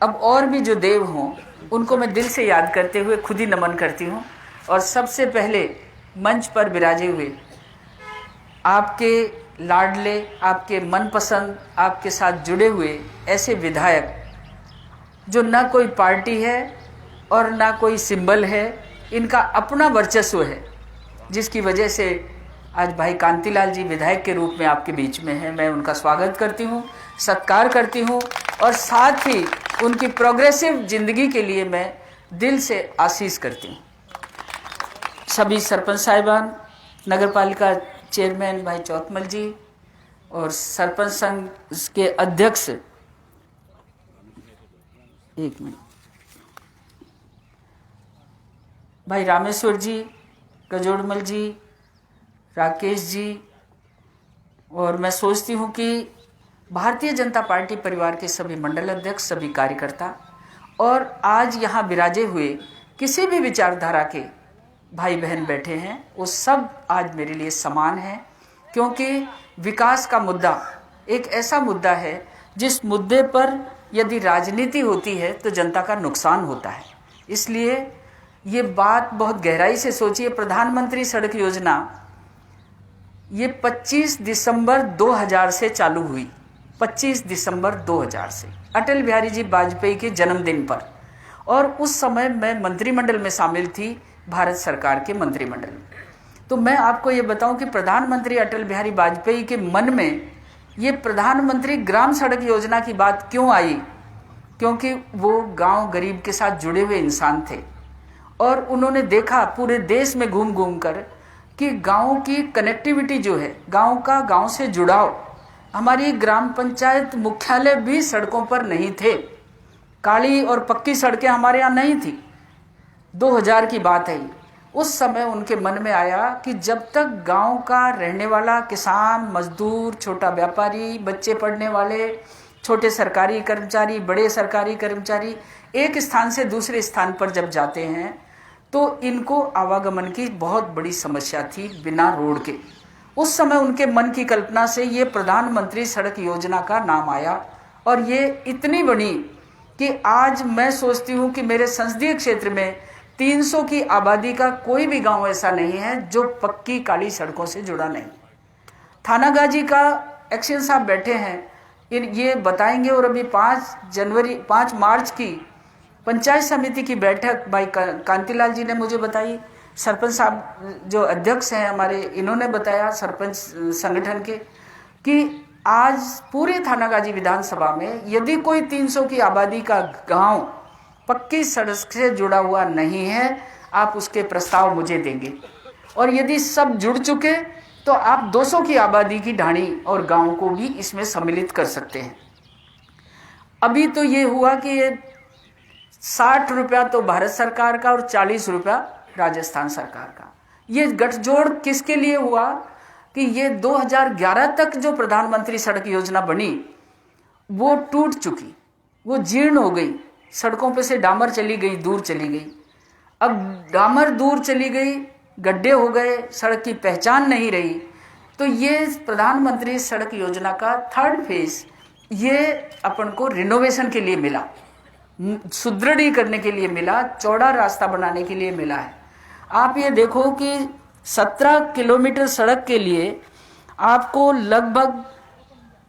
अब और भी जो देव हों उनको मैं दिल से याद करते हुए खुद ही नमन करती हूँ। और सबसे पहले मंच पर विराजे हुए आपके लाडले, आपके मनपसंद, आपके साथ जुड़े हुए ऐसे विधायक जो ना कोई पार्टी है और ना कोई सिंबल है, इनका अपना वर्चस्व है, जिसकी वजह से आज भाई कांतिलाल जी विधायक के रूप में आपके बीच में हैं। मैं उनका स्वागत करती हूँ, सत्कार करती हूँ और साथ ही उनकी प्रोग्रेसिव जिंदगी के लिए मैं दिल से आशीष करती हूँ। सभी सरपंच साहिबान, नगर पालिका चेयरमैन भाई चौतमल जी और सरपंच संघ के अध्यक्ष, एक मिनट, भाई रामेश्वर जी, गजोड़मल जी, राकेश जी, और मैं सोचती हूँ कि भारतीय जनता पार्टी परिवार के सभी मंडल अध्यक्ष, सभी कार्यकर्ता और आज यहाँ विराजे हुए किसी भी विचारधारा के भाई बहन बैठे हैं, वो सब आज मेरे लिए समान हैं, क्योंकि विकास का मुद्दा एक ऐसा मुद्दा है जिस मुद्दे पर यदि राजनीति होती है तो जनता का नुकसान होता है। इसलिए ये बात बहुत गहराई से सोचिए। प्रधानमंत्री सड़क योजना ये 25 दिसंबर 2000 से चालू हुई, 25 दिसंबर 2000 से अटल बिहारी जी वाजपेयी के जन्मदिन पर, और उस समय मैं मंत्रिमंडल में शामिल थी, भारत सरकार के मंत्रिमंडल में। तो मैं आपको ये बताऊं कि प्रधानमंत्री अटल बिहारी वाजपेयी के मन में ये प्रधानमंत्री ग्राम सड़क योजना की बात क्यों आई, क्योंकि वो गांव गरीब के साथ जुड़े हुए इंसान थे और उन्होंने देखा पूरे देश में घूम घूम कर कि गाँव की कनेक्टिविटी जो है, गाँव का गाँव से जुड़ाव, हमारी ग्राम पंचायत मुख्यालय भी सड़कों पर नहीं थे, काली और पक्की सड़कें हमारे यहाँ नहीं थी। 2000 की बात है। उस समय उनके मन में आया कि जब तक गांव का रहने वाला किसान, मजदूर, छोटा व्यापारी, बच्चे पढ़ने वाले, छोटे सरकारी कर्मचारी, बड़े सरकारी कर्मचारी एक स्थान से दूसरे स्थान पर जब जाते हैं तो इनको आवागमन की बहुत बड़ी समस्या थी बिना रोड के। उस समय उनके मन की कल्पना से ये प्रधानमंत्री सड़क योजना का नाम आया और ये इतनी बड़ी कि आज मैं सोचती हूँ कि मेरे संसदीय क्षेत्र में 300 की आबादी का कोई भी गांव ऐसा नहीं है जो पक्की काली सड़कों से जुड़ा नहीं। थानागाजी का एक्शन साहब बैठे हैं, ये बताएंगे। और अभी 5 मार्च की पंचायत समिति की बैठक भाई कांतिलाल जी ने मुझे बताई, सरपंच साहब जो अध्यक्ष हैं हमारे, इन्होंने बताया सरपंच संगठन के, कि आज पूरे थानागाजी विधानसभा में यदि कोई 300 की आबादी का गांव पक्की सड़क से जुड़ा हुआ नहीं है, आप उसके प्रस्ताव मुझे देंगे। और यदि सब जुड़ चुके तो आप 200 की आबादी की ढाणी और गांव को भी इसमें सम्मिलित कर सकते हैं। अभी तो ये हुआ कि ये 60 रुपया तो भारत सरकार का और 40 रुपया राजस्थान सरकार का। ये गठजोड़ किसके लिए हुआ कि ये 2011 तक जो प्रधानमंत्री सड़क योजना बनी वो टूट चुकी, वो जीर्ण हो गई, सड़कों पे से डामर चली गई, दूर चली गई। अब डामर दूर चली गई, गड्ढे हो गए, सड़क की पहचान नहीं रही। तो ये प्रधानमंत्री सड़क योजना का 3rd फेज ये अपन को रिनोवेशन के लिए मिला, सुदृढ़ी करने के लिए मिला, चौड़ा रास्ता बनाने के लिए मिला है। आप ये देखो कि 17 किलोमीटर सड़क के लिए आपको लगभग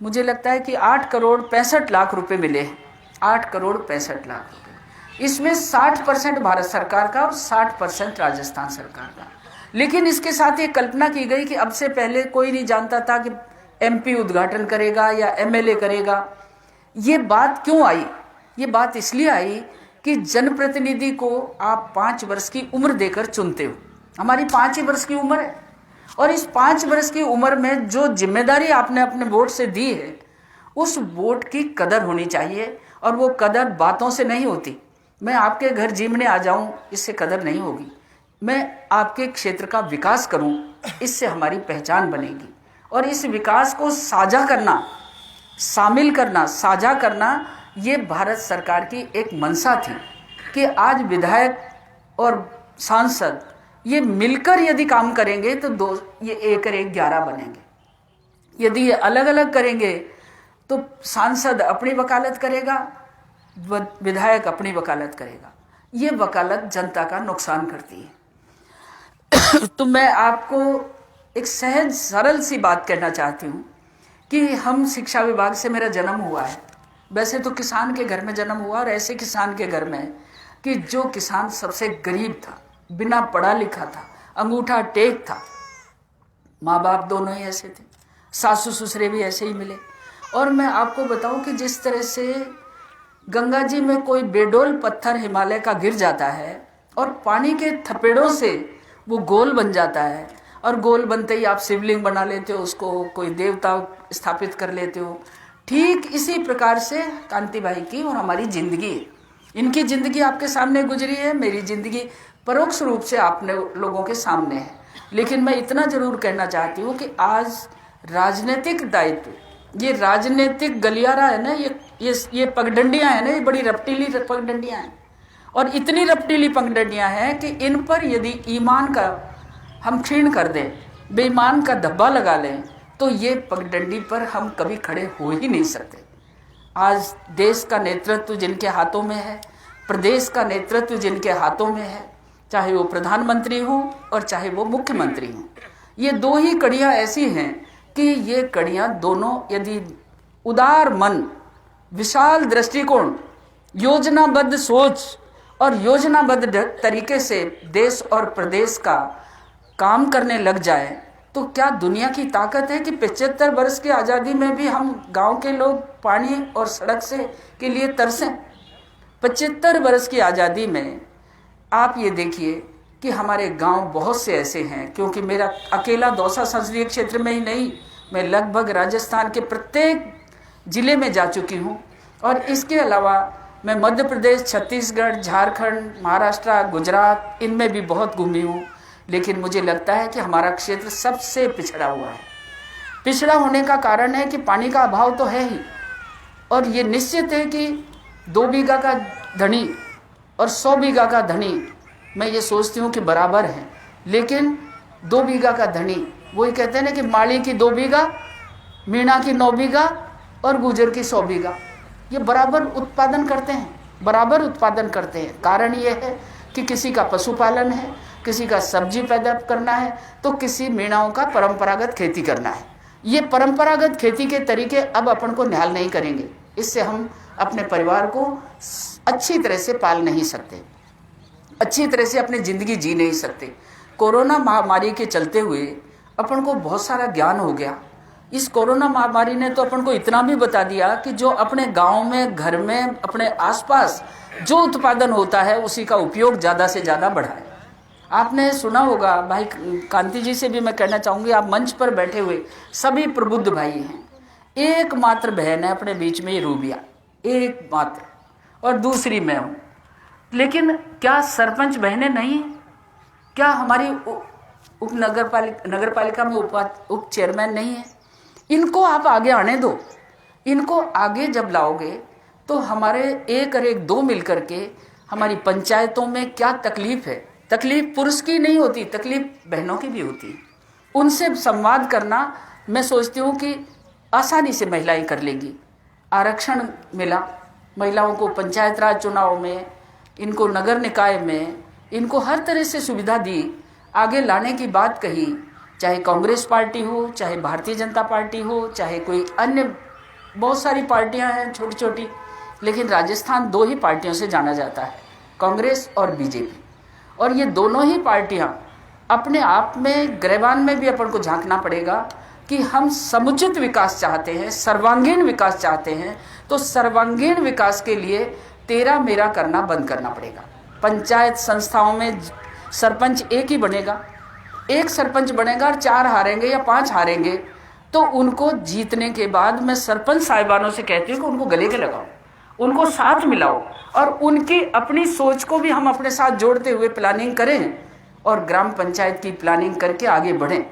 मुझे लगता है कि 8 करोड़ 65 लाख रुपए मिले हैं, 8 करोड़ 65 लाख रुपए। इसमें 60% भारत सरकार का और 60% राजस्थान सरकार का। लेकिन इसके साथ ये कल्पना की गई कि अब से पहले कोई नहीं जानता था कि एमपी उद्घाटन करेगा या एमएलए करेगा। ये बात क्यों आई? ये बात इसलिए आई कि जनप्रतिनिधि को आप 5 वर्ष की उम्र देकर चुनते हो। हमारी 5 ही वर्ष की उम्र है और इस 5 वर्ष की उम्र में जो जिम्मेदारी आपने अपने वोट से दी है उस वोट की कदर होनी चाहिए, और वो कदर बातों से नहीं होती। मैं आपके घर जीमने आ जाऊं, इससे कदर नहीं होगी। मैं आपके क्षेत्र का विकास करूं, इससे हमारी पहचान बनेगी। और इस विकास को साझा करना, शामिल करना, साझा करना, ये भारत सरकार की एक मंशा थी कि आज विधायक और सांसद ये मिलकर यदि काम करेंगे तो ये 1 और 1 11 बनेंगे। यदि ये अलग अलग करेंगे तो सांसद अपनी वकालत करेगा, विधायक अपनी वकालत करेगा। ये वकालत जनता का नुकसान करती है। तो मैं आपको एक सहज सरल सी बात कहना चाहती हूँ कि हम शिक्षा विभाग से मेरा जन्म हुआ है। वैसे तो किसान के घर में जन्म हुआ, और ऐसे किसान के घर में कि जो किसान सबसे गरीब था, बिना पढ़ा लिखा था, अंगूठा टेक था। माँ बाप दोनों ही ऐसे थे, सासू ससुरे भी ऐसे ही मिले। और मैं आपको बताऊं कि जिस तरह से गंगा जी में कोई बेडोल पत्थर हिमालय का गिर जाता है और पानी के थपेड़ों से वो गोल बन जाता है, और गोल बनते ही आप शिवलिंग बना लेते हो, उसको कोई देवता स्थापित कर लेते हो। ठीक इसी प्रकार से कांति भाई की और हमारी जिंदगी, इनकी जिंदगी आपके सामने गुजरी है, मेरी जिंदगी परोक्ष रूप से आपने लोगों के सामने है। लेकिन मैं इतना जरूर कहना चाहती हूँ कि आज राजनीतिक दायित्व, ये राजनीतिक गलियारा है ना, ये पगडंडियां है ना, ये बड़ी रपटीली पगडंडियां हैं, और इतनी रपटीली पगडंडियां हैं कि इन पर यदि ईमान का हम क्षीण कर दें, बेईमान का धब्बा लगा लें, तो ये पगडंडी पर हम कभी खड़े हो ही नहीं सकते। आज देश का नेतृत्व जिनके हाथों में है, प्रदेश का नेतृत्व जिनके हाथों में है, चाहे वो प्रधानमंत्री हो और चाहे वो मुख्यमंत्री हो, ये दो ही कड़ियाँ ऐसी हैं कि ये कड़ियाँ दोनों यदि उदार मन, विशाल दृष्टिकोण, योजनाबद्ध सोच और योजनाबद्ध तरीके से देश और प्रदेश का काम करने लग जाए, तो क्या दुनिया की ताकत है कि 75 वर्ष की आज़ादी में भी हम गांव के लोग पानी और सड़क से के लिए तरसें। 75 वर्ष की आज़ादी में आप ये देखिए कि हमारे गांव बहुत से ऐसे हैं, क्योंकि मेरा अकेला दौसा संसदीय क्षेत्र में ही नहीं, मैं लगभग राजस्थान के प्रत्येक ज़िले में जा चुकी हूँ, और इसके अलावा मैं मध्य प्रदेश, छत्तीसगढ़, झारखंड, महाराष्ट्र, गुजरात, इनमें भी बहुत घूमी हूँ। लेकिन मुझे लगता है कि हमारा क्षेत्र सबसे पिछड़ा हुआ है। पिछड़ा होने का कारण है कि पानी का अभाव तो है ही, और ये निश्चित है कि 2 बीघा का धनी और 100 बीघा का धनी, मैं ये सोचती हूँ कि बराबर हैं। लेकिन 2 बीघा का धनी, वही कहते हैं ना कि माली की 2 बीघा, मीणा की 9 बीघा और गुजर की 100 बीघा, ये बराबर उत्पादन करते हैं, बराबर उत्पादन करते हैं। कारण ये है कि किसी का पशुपालन है, किसी का सब्जी पैदा करना है, तो किसी मीणाओं का परंपरागत खेती करना है। ये परंपरागत खेती के तरीके अब अपन को निहाल नहीं करेंगे, इससे हम अपने परिवार को अच्छी तरह से पाल नहीं सकते, अच्छी तरह से अपनी ज़िंदगी जी नहीं सकते। कोरोना महामारी के चलते हुए अपन को बहुत सारा ज्ञान हो गया। इस कोरोना महामारी ने तो अपन को इतना भी बता दिया कि जो अपने गांव में, घर में, अपने आसपास जो उत्पादन होता है उसी का उपयोग ज़्यादा से ज़्यादा बढ़ाए। आपने सुना होगा, भाई कांति जी से भी मैं कहना चाहूँगी, आप मंच पर बैठे हुए सभी प्रबुद्ध भाई हैं, एकमात्र बहन है अपने बीच में, ये रूबिया, एकमात्र, और दूसरी मैं हूँ। लेकिन क्या सरपंच बहनें नहीं? क्या हमारी उप नगर पालिका में उप चेयरमैन नहीं है? इनको आप आगे आने दो। इनको आगे जब लाओगे तो हमारे एक और एक दो मिल करके हमारी पंचायतों में क्या तकलीफ है, तकलीफ पुरुष की नहीं होती, तकलीफ बहनों की भी होती है। उनसे संवाद करना मैं सोचती हूँ कि आसानी से महिलाएं कर लेंगी। आरक्षण मिला महिलाओं को, पंचायत राज चुनाव में, इनको नगर निकाय में, इनको हर तरह से सुविधा दी, आगे लाने की बात कही। चाहे कांग्रेस पार्टी हो, चाहे भारतीय जनता पार्टी हो, चाहे कोई अन्य बहुत सारी पार्टियां हैं छोटी छोटी, लेकिन राजस्थान 2 ही पार्टियों से जाना जाता है, कांग्रेस और बीजेपी। और ये दोनों ही पार्टियां अपने आप में ग्रहवान में भी अपन को झांकना पड़ेगा कि हम समुचित विकास चाहते हैं, सर्वांगीण विकास चाहते हैं। तो सर्वांगीण विकास के लिए तेरा मेरा करना बंद करना पड़ेगा। पंचायत संस्थाओं में सरपंच एक ही बनेगा, एक सरपंच बनेगा और 4 हारेंगे या 5 हारेंगे, तो उनको जीतने के बाद मैं सरपंच साहिबानों से कहती हूँ कि उनको गले के लगाओ, उनको साथ मिलाओ, और उनकी अपनी सोच को भी हम अपने साथ जोड़ते हुए प्लानिंग करें और ग्राम पंचायत की प्लानिंग करके आगे बढ़ें।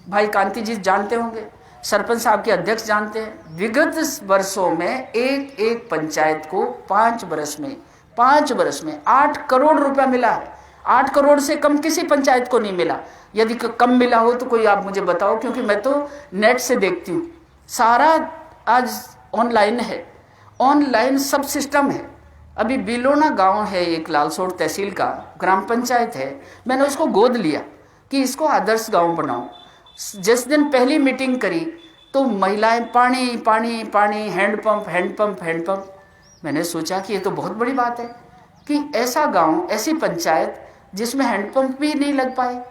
भाई कांति जी जानते होंगे, सरपंच साहब के अध्यक्ष जानते हैं, विगत वर्षों में एक पंचायत को 5 वर्ष में 8 करोड़ रुपया मिला है। 8 करोड़ से कम किसी पंचायत को नहीं मिला। यदि कम मिला हो तो कोई आप मुझे बताओ, क्योंकि मैं तो नेट से देखती हूँ, सारा आज ऑनलाइन है, ऑनलाइन सब सिस्टम है। अभी बिलोना गांव है, एक लालसोट तहसील का ग्राम पंचायत है, मैंने उसको गोद लिया कि इसको आदर्श गांव बनाओ। जिस दिन पहली मीटिंग करी तो महिलाएं पानी पानी पानी, हैंडपंप हैंडपंप हैंडपंप। मैंने सोचा कि ये तो बहुत बड़ी बात है कि ऐसा गांव, ऐसी पंचायत जिसमें हैंडपंप भी नहीं लग पाए।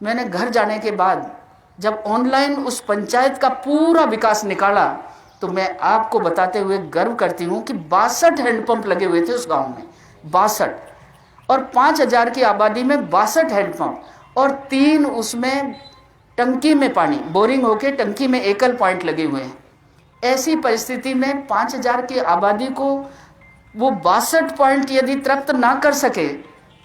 मैंने घर जाने के बाद जब ऑनलाइन उस पंचायत का पूरा विकास निकाला तो मैं आपको बताते हुए गर्व करती हूँ कि 62 हैंडपंप लगे हुए थे उस गांव में, 62, और 5000 की आबादी में 62 हैंडपंप, और 3 उसमें टंकी में पानी बोरिंग होके टंकी में एकल पॉइंट लगे हुए हैं। ऐसी परिस्थिति में 5000 की आबादी को वो 62 पॉइंट यदि तृप्त ना कर सके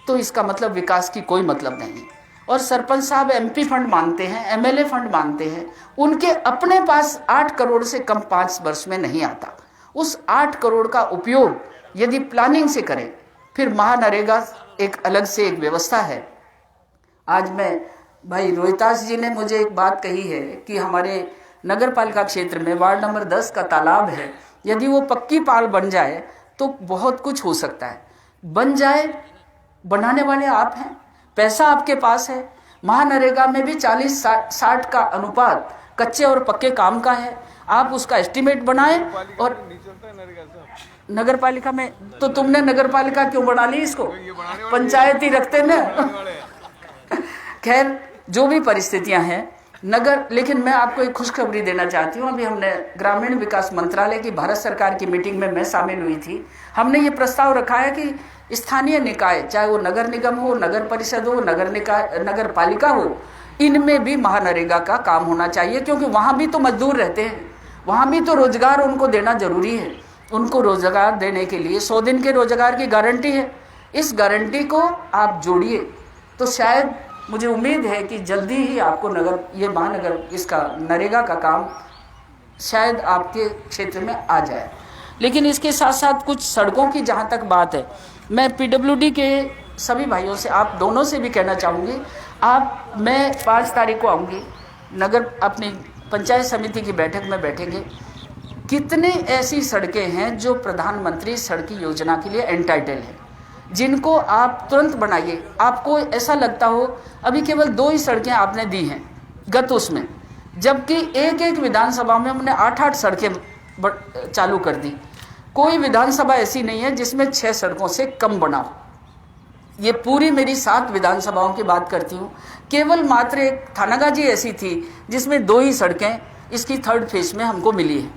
तो इसका मतलब विकास की कोई मतलब नहीं। और सरपंच साहब एमपी फंड मांगते हैं, एमएलए फंड मांगते हैं, उनके अपने पास 8 करोड़ से कम 5 वर्ष में नहीं आता। उस 8 करोड़ का उपयोग यदि प्लानिंग से करें, फिर महानरेगा एक अलग से एक व्यवस्था है। आज मैं भाई रोहितास जी ने मुझे एक बात कही है कि हमारे नगर पालिका क्षेत्र में वार्ड नंबर 10 का तालाब है, यदि वो पक्की पाल बन जाए तो बहुत कुछ हो सकता है। बन जाए, बनाने वाले आप हैं, पैसा आपके पास है। महानरेगा में भी 40-60 का अनुपात कच्चे और पक्के काम का है। आप उसका एस्टीमेट बनाएं। और नगर पालिका में तो तुमने नगर पालिका क्यों बना ली इसको, पंचायत ही रखते ना। खैर, जो भी परिस्थितियां हैं नगर, लेकिन मैं आपको एक खुशखबरी देना चाहती हूँ। अभी हमने ग्रामीण विकास मंत्रालय की भारत सरकार की मीटिंग में मैं शामिल हुई थी। हमने ये प्रस्ताव रखा है कि स्थानीय निकाय, चाहे वो नगर निगम हो, नगर परिषद हो, नगर निकाय, नगर पालिका हो, इनमें भी महानरेगा का काम होना चाहिए, क्योंकि वहाँ भी तो मजदूर रहते हैं, वहाँ भी तो रोजगार उनको देना जरूरी है। उनको रोजगार देने के लिए 100 दिन के रोजगार की गारंटी है। इस गारंटी को आप जोड़िए तो शायद, मुझे उम्मीद है कि जल्दी ही आपको ये महानगर, इसका नरेगा का काम शायद आपके क्षेत्र में आ जाए। लेकिन इसके साथ साथ कुछ सड़कों की जहाँ तक बात है, मैं पीडब्ल्यूडी के सभी भाइयों से, आप दोनों से भी कहना चाहूँगी, मैं 5 तारीख को आऊँगी, नगर अपनी पंचायत समिति की बैठक में बैठेंगे। कितने ऐसी सड़कें हैं जो प्रधानमंत्री सड़क योजना के लिए एंटाइटल है, जिनको आप तुरंत बनाइए। आपको ऐसा लगता हो अभी केवल 2 ही सड़कें आपने दी हैं गत उसमें, जबकि एक विधानसभा में हमने 8-8 सड़कें चालू कर दी। कोई विधानसभा ऐसी नहीं है जिसमें 6 सड़कों से कम बना हो। ये पूरी मेरी 7 विधानसभाओं की बात करती हूँ। केवल मात्र एक थानागाजी ऐसी थी जिसमें 2 ही सड़कें इसकी 3rd फेज में हमको मिली है।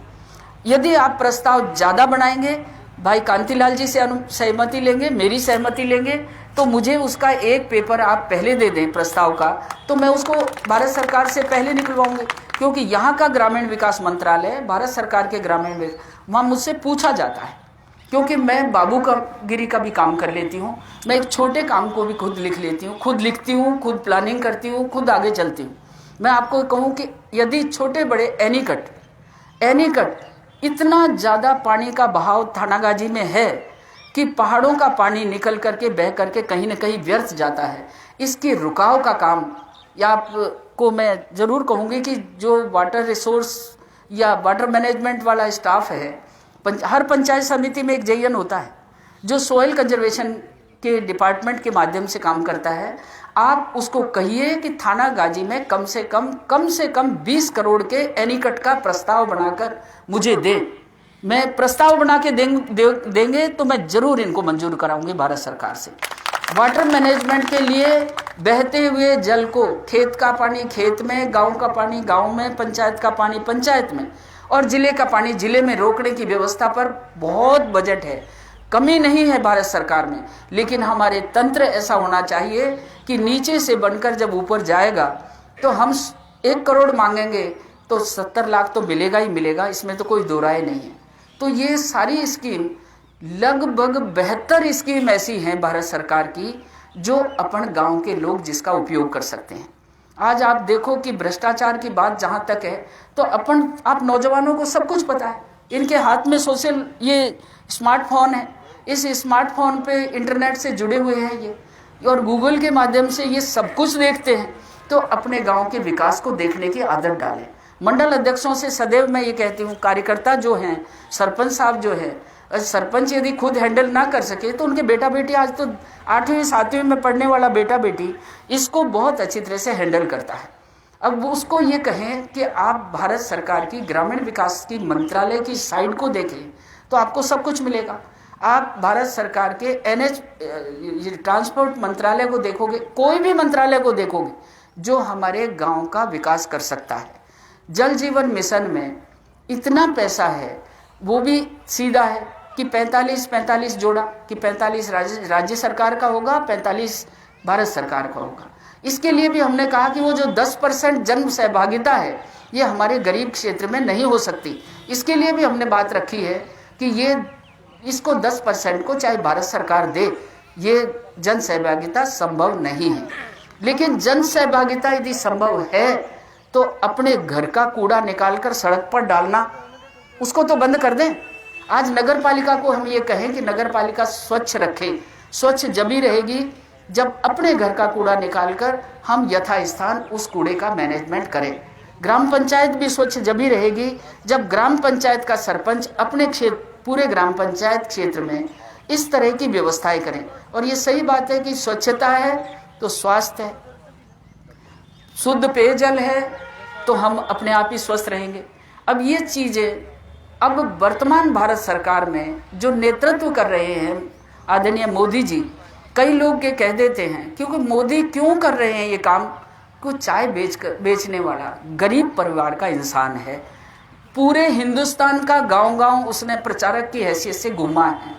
यदि आप प्रस्ताव ज़्यादा बनाएंगे, भाई कांतिलाल जी से सहमति लेंगे, मेरी सहमति लेंगे, तो मुझे उसका एक पेपर आप पहले दे दें प्रस्ताव का, तो मैं उसको भारत सरकार से पहले निकलवाऊंगी। क्योंकि यहाँ का ग्रामीण विकास मंत्रालय, भारत सरकार के ग्रामीण, वहाँ मुझसे पूछा जाता है। क्योंकि मैं बाबू का गिरी का भी काम कर लेती हूँ, मैं एक छोटे काम को भी खुद लिख लेती हूँ, खुद लिखती हूँ, खुद प्लानिंग करती हूँ, खुद आगे चलती हूँ। मैं आपको कहूँ कि यदि छोटे बड़े एनीकट इतना ज़्यादा पानी का बहाव थानागाजी में है कि पहाड़ों का पानी निकल करके बह करके कहीं न कहीं व्यर्थ जाता है। इसके रुकाव का काम, या आपको मैं ज़रूर कहूँगी कि जो वाटर रिसोर्स या वाटर मैनेजमेंट वाला स्टाफ है, हर पंचायत समिति में एक जेईएन होता है जो सोइल कंजर्वेशन के डिपार्टमेंट के माध्यम से काम करता है। आप उसको कहिए कि थानागाजी में कम से कम 20 करोड़ के एनीकट का प्रस्ताव बनाकर मुझे दे। मैं प्रस्ताव बना के देंगे तो मैं जरूर इनको मंजूर कराऊंगी भारत सरकार से। वाटर मैनेजमेंट के लिए बहते हुए जल को, खेत का पानी खेत में, गांव का पानी गांव में, पंचायत का पानी पंचायत में, और जिले का पानी जिले में रोकने की व्यवस्था पर बहुत बजट है। कमी नहीं है भारत सरकार में, लेकिन हमारे तंत्र ऐसा होना चाहिए कि नीचे से बनकर जब ऊपर जाएगा तो हम 1 करोड़ मांगेंगे तो 70 लाख तो मिलेगा ही मिलेगा, इसमें तो कोई दो राय नहीं है। तो ये सारी स्कीम, लगभग 72 स्कीम ऐसी हैं भारत सरकार की जो अपन गांव के लोग जिसका उपयोग कर सकते हैं। आज आप देखो कि भ्रष्टाचार की बात जहाँ तक है, तो आप नौजवानों को सब कुछ पता है, इनके हाथ में ये स्मार्टफोन है, इस स्मार्टफोन पे इंटरनेट से जुड़े हुए हैं ये, और गूगल के माध्यम से ये सब कुछ देखते हैं। तो अपने गांव के विकास को देखने की आदत डालें। मंडल अध्यक्षों से सदैव मैं ये कहती हूँ, कार्यकर्ता जो हैं, सरपंच साहब जो है, सरपंच यदि खुद हैंडल ना कर सके तो उनके बेटा बेटी, आज तो 8वीं 7वीं में पढ़ने वाला बेटा बेटी इसको बहुत अच्छी तरह से हैंडल करता है। अब वो उसको ये कहें कि आप भारत सरकार की ग्रामीण विकास की मंत्रालय की साइट को देखें तो आपको सब कुछ मिलेगा। आप भारत सरकार के ट्रांसपोर्ट मंत्रालय को देखोगे, कोई भी मंत्रालय को देखोगे जो हमारे गांव का विकास कर सकता है। जल जीवन मिशन में इतना पैसा है, वो भी सीधा है कि 45 जोड़ा कि 45 राज्य सरकार का होगा, 45 भारत सरकार का होगा। इसके लिए भी हमने कहा कि वो जो 10% जन सहभागिता है ये हमारे गरीब क्षेत्र में नहीं हो सकती। इसके लिए भी हमने बात रखी है कि ये इसको 10% को चाहे भारत सरकार दे, ये जन सहभागिता संभव नहीं है। लेकिन जन सहभागिता यदि संभव है तो अपने घर का कूड़ा निकालकर सड़क पर डालना उसको तो बंद कर दें। आज नगर पालिका को हम ये कहें कि नगर पालिका स्वच्छ रखे, स्वच्छ जभी रहेगी जब अपने घर का कूड़ा निकालकर हम यथास्थान उस कूड़े का मैनेजमेंट करें। ग्राम पंचायत भी स्वच्छ जभी रहेगी जब ग्राम पंचायत का सरपंच अपने क्षेत्र, पूरे ग्राम पंचायत क्षेत्र में इस तरह की व्यवस्थाएं करें। और ये सही बात है कि स्वच्छता है तो स्वास्थ्य है, शुद्ध पेयजल है तो हम अपने आप ही स्वस्थ रहेंगे। अब ये चीज़ें अब वर्तमान भारत सरकार में जो नेतृत्व कर रहे हैं आदरणीय मोदी जी, कई लोग ये कह देते हैं क्योंकि मोदी क्यों कर रहे हैं ये काम, को चाय बेचने वाला गरीब परिवार का इंसान है, पूरे हिंदुस्तान का गांव-गांव उसने प्रचारक की हैसियत से घूमा है।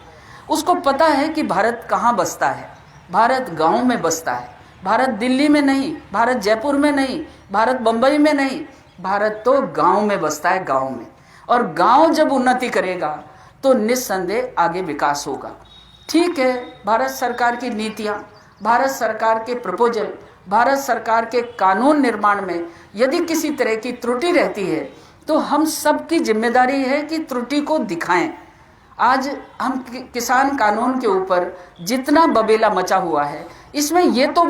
उसको पता है कि भारत कहाँ बसता है, भारत गांव में बसता है। भारत दिल्ली में नहीं, भारत जयपुर में नहीं, भारत बम्बई में नहीं, भारत तो गांव में बसता है, गांव में। और गांव जब उन्नति करेगा तो निस्संदेह आगे विकास होगा। ठीक है, भारत सरकार की नीतियां, भारत सरकार के प्रपोजल, भारत सरकार के कानून निर्माण में यदि किसी तरह की त्रुटि रहती है तो हम सबकी जिम्मेदारी है कि त्रुटि को दिखाएं। आज हम किसान कानून के ऊपर जितना बबेला मचा हुआ है, इसमें ये तो